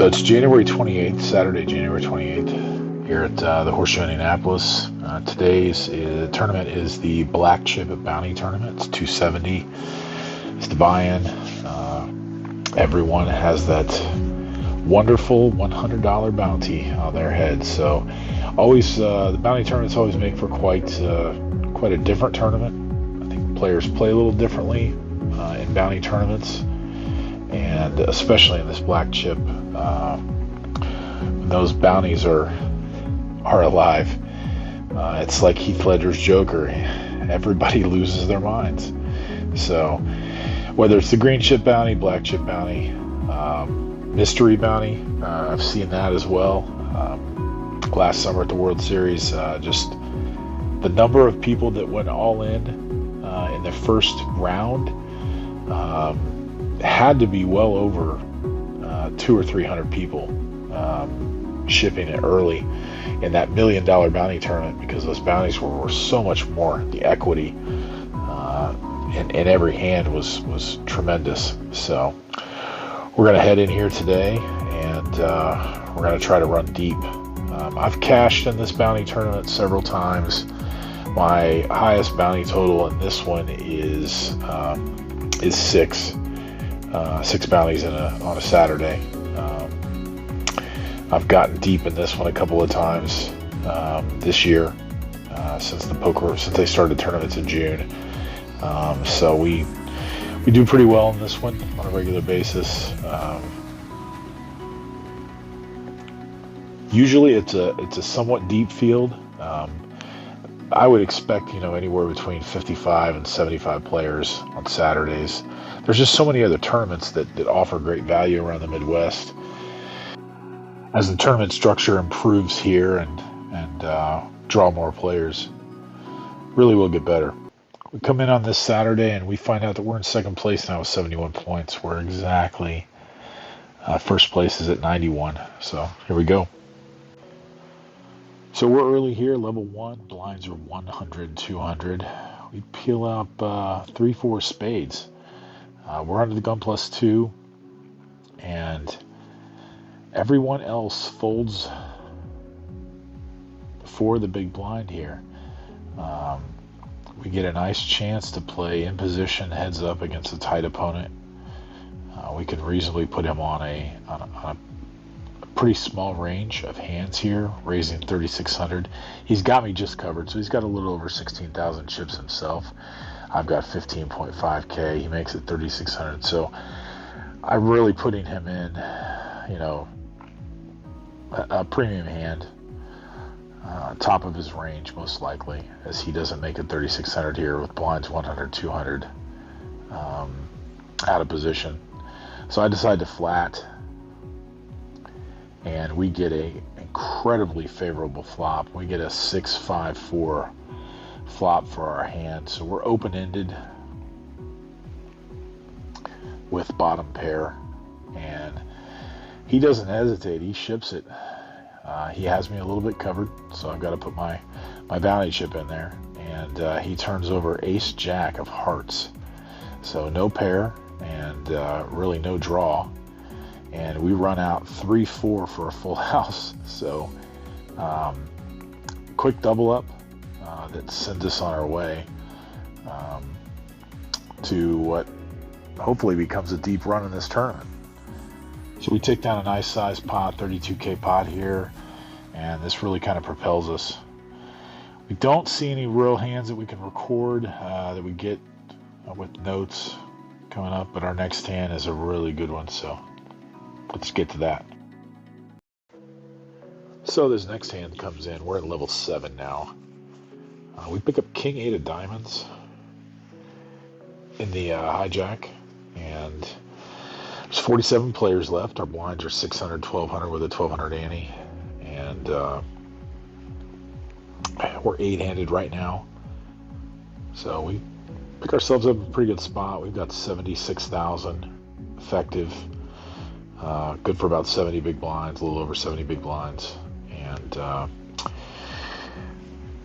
So it's January 28th, Saturday, January 28th, here at the Horseshoe Indianapolis. Today's tournament is the Black Chip Bounty Tournament. It's 270. It's the buy-in. Everyone has that wonderful $100 bounty on their head. So always, the bounty tournaments always make for quite a different tournament. I think players play a little differently in bounty tournaments. And especially in this black chip, when those bounties are alive, it's like Heath Ledger's Joker. Everybody loses their minds. So whether it's the green chip bounty, black chip bounty, mystery bounty, I've seen that as well. Last summer at the World Series, just the number of people that went all in the first round had to be well over 200 or 300 people shipping it early in that $1 million bounty tournament, because those bounties were so much more. The equity in every hand was tremendous. So we're going to head in here today, and we're going to try to run deep. I've cashed in this bounty tournament several times. My highest bounty total in this one is 6. 6 bounties on a Saturday. I've gotten deep in this one a couple of times this year since they started tournaments in June. So we do pretty well in this one on a regular basis. Usually it's a somewhat deep field. I would expect anywhere between 55 and 75 players on Saturdays. There's just so many other tournaments that offer great value around the Midwest. As the tournament structure improves here and draw more players, really will get better. We come in on this Saturday and we find out that we're in second place now with 71 points. We're exactly first place is at 91. So here we go. So we're early here, level 1. Blinds are 100, 200. We peel up 3-4 spades. We're under the gun plus 2, and everyone else folds before the big blind here. We get a nice chance to play in position heads up against a tight opponent. We can reasonably put him on a pretty small range of hands here, raising 3,600. He's got me just covered, so he's got a little over 16,000 chips himself. I've got 15.5K. He makes it 3,600. So I'm really putting him in, a premium hand, top of his range most likely, as he doesn't make it 3,600 here with blinds 100, 200 out of position. So I decide to flat, and we get a incredibly favorable flop. We get a 6-5-4 flop for our hand. So we're open-ended with bottom pair, and he doesn't hesitate. He ships it. He has me a little bit covered, so I've got to put my bounty chip in there, and he turns over ace jack of hearts. So no pair and really no draw. And we run out 3-4 for a full house. So quick double up that sends us on our way to what hopefully becomes a deep run in this tournament. So we take down a nice sized pot, 32K pot here, and this really kind of propels us. We don't see any real hands that we can record that we get with notes coming up, but our next hand is a really good one, so let's get to that. So this next hand comes in. We're at level 7 now. We pick up King 8 of diamonds in the hijack, and there's 47 players left. Our blinds are 600, 1200 with a 1200 ante, and we're 8-handed right now. So we pick ourselves up in a pretty good spot. We've got 76,000 effective. Good for about 70 big blinds, a little over 70 big blinds, and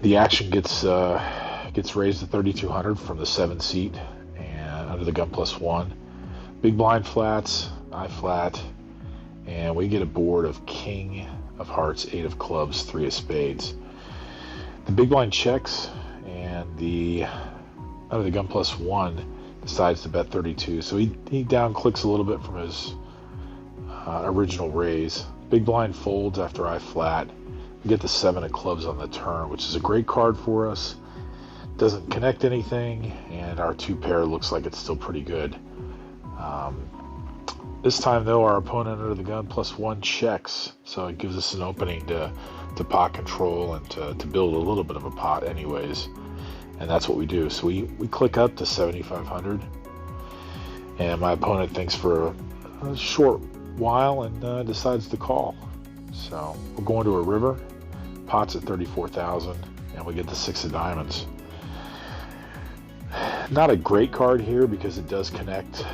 the action gets raised to 3,200 from the 7 seat, and under the gun plus 1. Big blind flats, I flat, and we get a board of king of hearts, 8 of clubs, 3 of spades. The big blind checks, and the under the gun +1 decides to bet 32. So he down clicks a little bit from his original raise. Big blind folds after I flat. We get the 7 of clubs on the turn, which is a great card for us. Doesn't connect anything, and our 2 pair looks like it's still pretty good. This time though, our opponent under the gun +1 checks, so it gives us an opening to pot control and to build a little bit of a pot anyways, and that's what we do. So we click up to 7,500, and my opponent thinks for a short while and decides to call. So we're going to a river, pot's at 34,000, and we get the 6 of diamonds. Not a great card here because it does connect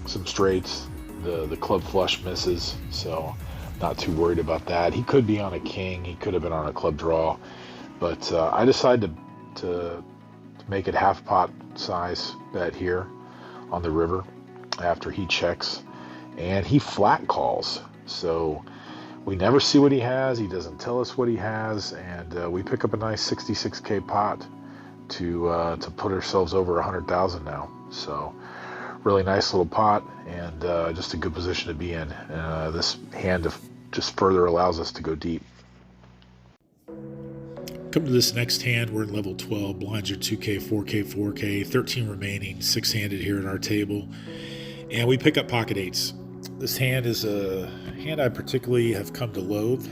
some straights. The club flush misses, so not too worried about that. He could be on a king, he could have been on a club draw, but I decided to make it half pot size bet here on the river after he checks, and he flat calls. So we never see what he has, he doesn't tell us what he has, and we pick up a nice 66k pot to put ourselves over 100,000 now. So really nice little pot, and just a good position to be in. This hand just further allows us to go deep. Come to this next hand, we're in level 12. Blinds are 2K, 4K, 4K, 13 remaining, 6-handed here at our table. And we pick up pocket 8s. This hand is a hand I particularly have come to loathe.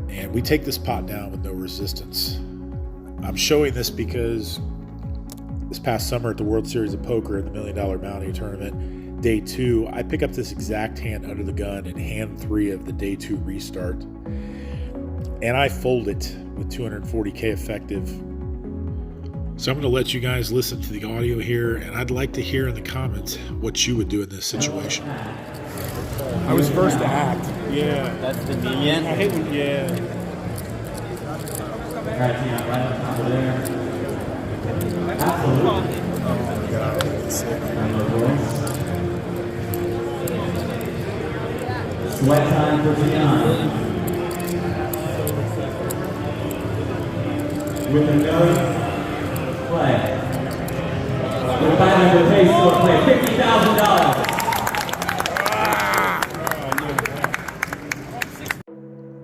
And we take this pot down with no resistance. I'm showing this because this past summer at the World Series of Poker in the $1 Million Bounty Tournament, day 2, I pick up this exact hand under the gun in hand 3 of the day 2 restart. And I fold it with 240k effective. So I'm going to let you guys listen to the audio here, and I'd like to hear in the comments what you would do in this situation. I was first to act. Yeah. That's the median? I hate when, yeah. Sweat time for Gianna. With a no play. The final to pay for play, $50,000.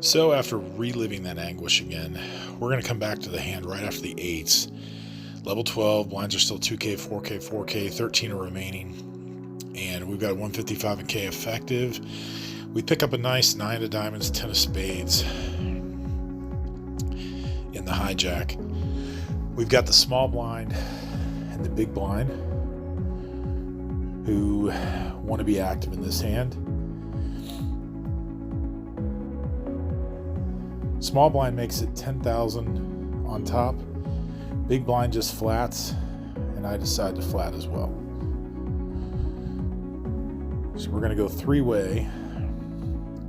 So after reliving that anguish again, we're going to come back to the hand right after the 8s. Level 12, blinds are still 2K, 4K, 4K, 13 are remaining. And we've got 155k effective. We pick up a nice 9 of diamonds, 10 of spades in the hijack. We've got the small blind and the big blind who want to be active in this hand. Small blind makes it 10,000 on top. Big blind just flats, and I decide to flat as well. So we're going to go 3-way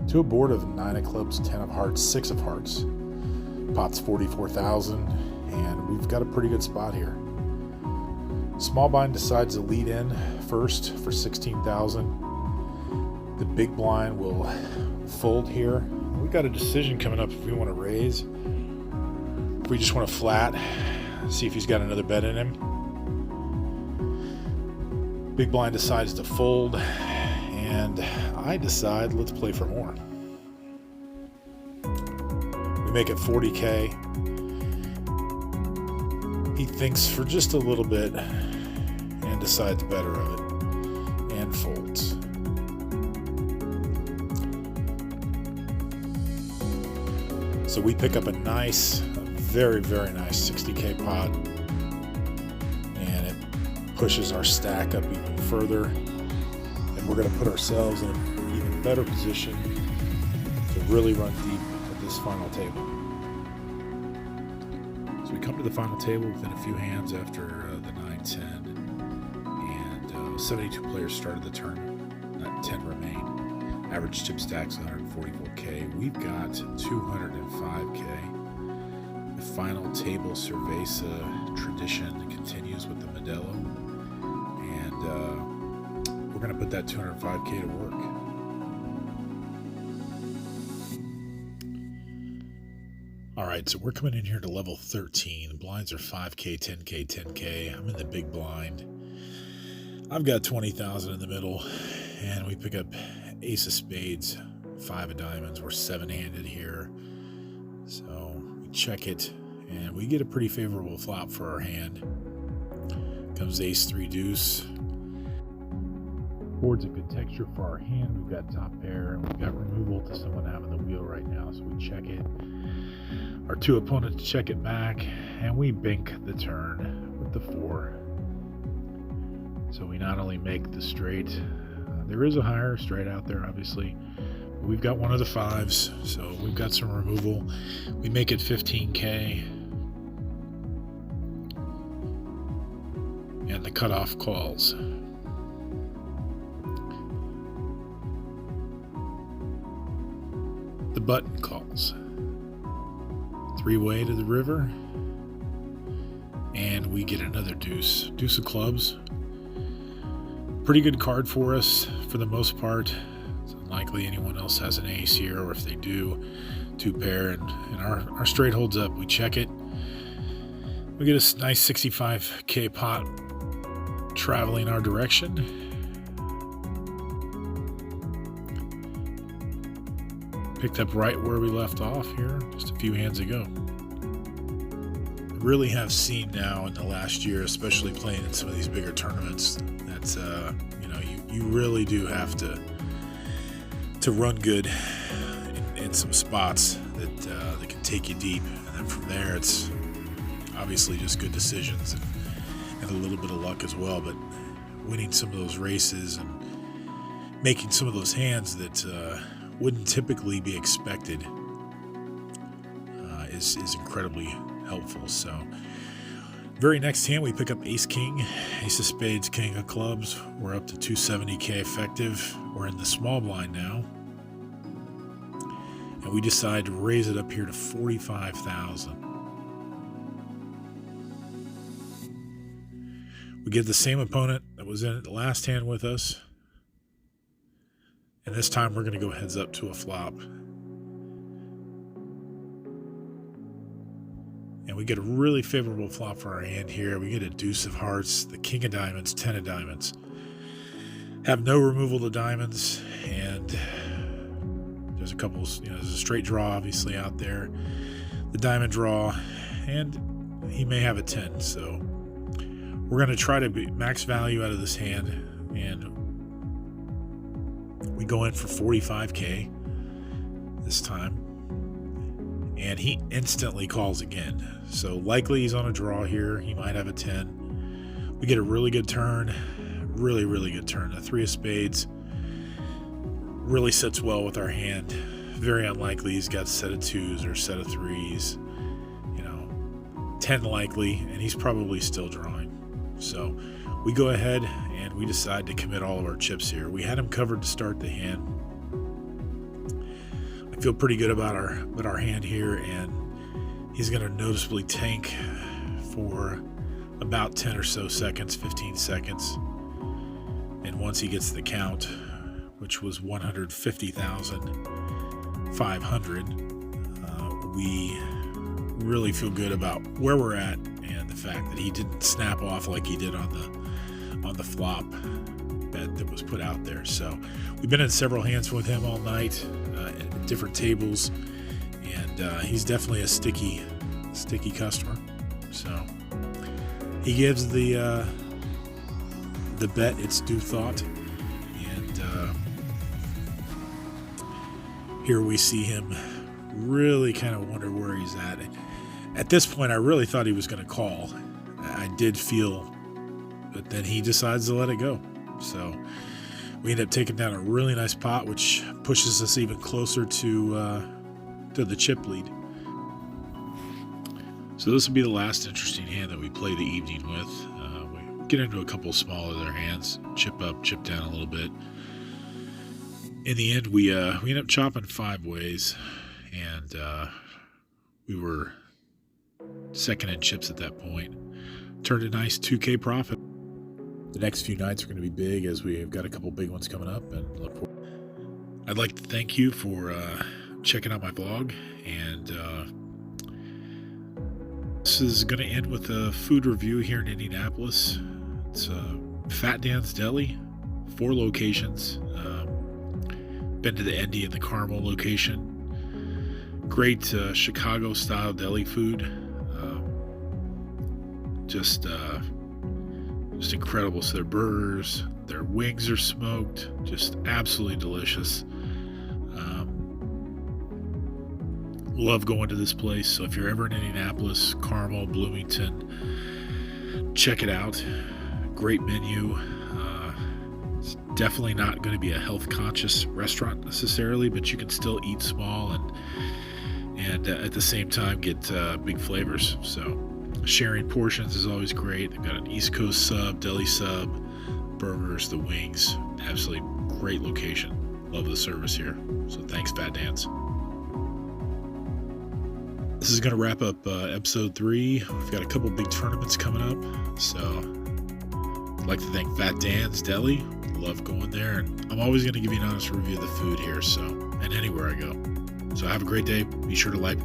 to a board of 9 of clubs, 10 of hearts, 6 of hearts. Pot's 44,000, and we've got a pretty good spot here. Small blind decides to lead in first for 16,000. The big blind will fold here. We've got a decision coming up if we want to raise, if we just want to flat, see if he's got another bet in him. Big blind decides to fold, and I decide let's play for more. We make it 40k. He thinks for just a little bit and decides better of it and folds. So we pick up a nice, very, very nice 60k pot, and it pushes our stack up even further, and we're going to put ourselves in an even better position to really run deep at this final table. So we come to the final table within a few hands after the 9-10, and 72 players started the tournament, not 10 remain. Average chip stacks 144k. We've got 205k. The final table cerveza tradition continues with the Modelo, and we're going to put that 205K to work. All right, so we're coming in here to level 13. The blinds are 5K, 10K, 10K. I'm in the big blind. I've got 20,000 in the middle, and we pick up ace of spades, 5 of diamonds. We're 7-handed here. So we check it, and we get a pretty favorable flop for our hand. Comes ace 3 deuce. Board's a good texture for our hand. We've got top pair, and we've got removal to someone having the wheel right now, so we check it. Our 2 opponents check it back, and we bink the turn with the 4. So we not only make the straight, there is a higher straight out there, obviously. But we've got one of the 5s, so we've got some removal. We make it 15K. And the cutoff calls. The button calls. 3-way to the river, and we get another deuce. Deuce of clubs. Pretty good card for us for the most part. It's unlikely anyone else has an ace here, or if they do, 2 pair, and our straight holds up. We check it. We get a nice 65K pot traveling our direction. Picked up right where we left off here just a few hands ago. I really have seen now in the last year, especially playing in some of these bigger tournaments, that you really do have to run good in some spots that can take you deep, and then from there it's obviously just good decisions and a little bit of luck as well. But winning some of those races and making some of those hands that wouldn't typically be expected is incredibly helpful. So very next hand we pick up ace king, ace of spades, king of clubs. We're up to 270K effective. We're in the small blind now, and we decide to raise it up here to 45,000. We get the same opponent that was in the last hand with us. And this time we're going to go heads up to a flop. And we get a really favorable flop for our hand here. We get a deuce of hearts, the king of diamonds, 10 of diamonds. Have no removal to diamonds, and there's a couple, there's a straight draw obviously out there. The diamond draw, and he may have a 10. So we're going to try to max value out of this hand, and we go in for 45K this time, and he instantly calls again. So likely he's on a draw here. He might have a 10. We get a really good turn, really, really good turn. The 3 of spades really sits well with our hand. Very unlikely he's got a set of 2s or a set of 3s. 10 likely, and he's probably still drawing. So we go ahead and we decide to commit all of our chips here. We had him covered to start the hand. I feel pretty good about our hand here, and he's going to noticeably tank for about 10 or so seconds, 15 seconds. And once he gets the count, which was 150,500, we really feel good about where we're at, and the fact that he didn't snap off like he did on the flop bet that was put out there. So we've been in several hands with him all night at different tables, and he's definitely a sticky customer. So he gives the bet its due thought, and here we see him really kind of wonder where he's at. At this point, I really thought he was going to call. I did feel, but then he decides to let it go. So we end up taking down a really nice pot, which pushes us even closer to the chip lead. So this will be the last interesting hand that we play the evening with. We get into a couple smaller hands, chip up, chip down a little bit. In the end, we end up chopping 5 ways, and we were second in chips at that point. Turned a nice 2K profit. The next few nights are going to be big, as we've got a couple big ones coming up, and look forward. I'd like to thank you for checking out my vlog, and this is going to end with a food review here in Indianapolis. It's Fat Dan's Deli, 4 locations. Been to the Indy and the Carmel location. Great Chicago style deli food. Just incredible. So their burgers, their wings are smoked, just absolutely delicious. Love going to this place. So if you're ever in Indianapolis, Carmel, Bloomington, check it out. Great menu. It's definitely not going to be a health conscious restaurant necessarily, but you can still eat small and at the same time get big flavors. So sharing portions is always great. They've got an East Coast sub, deli sub, burgers, the wings. Absolutely great location. Love the service here. So thanks, Fat Dan's. This is going to wrap up episode 3. We've got a couple big tournaments coming up. So I'd like to thank Fat Dan's Deli. Love going there. And I'm always going to give you an honest review of the food here. So, and anywhere I go. So have a great day. Be sure to like,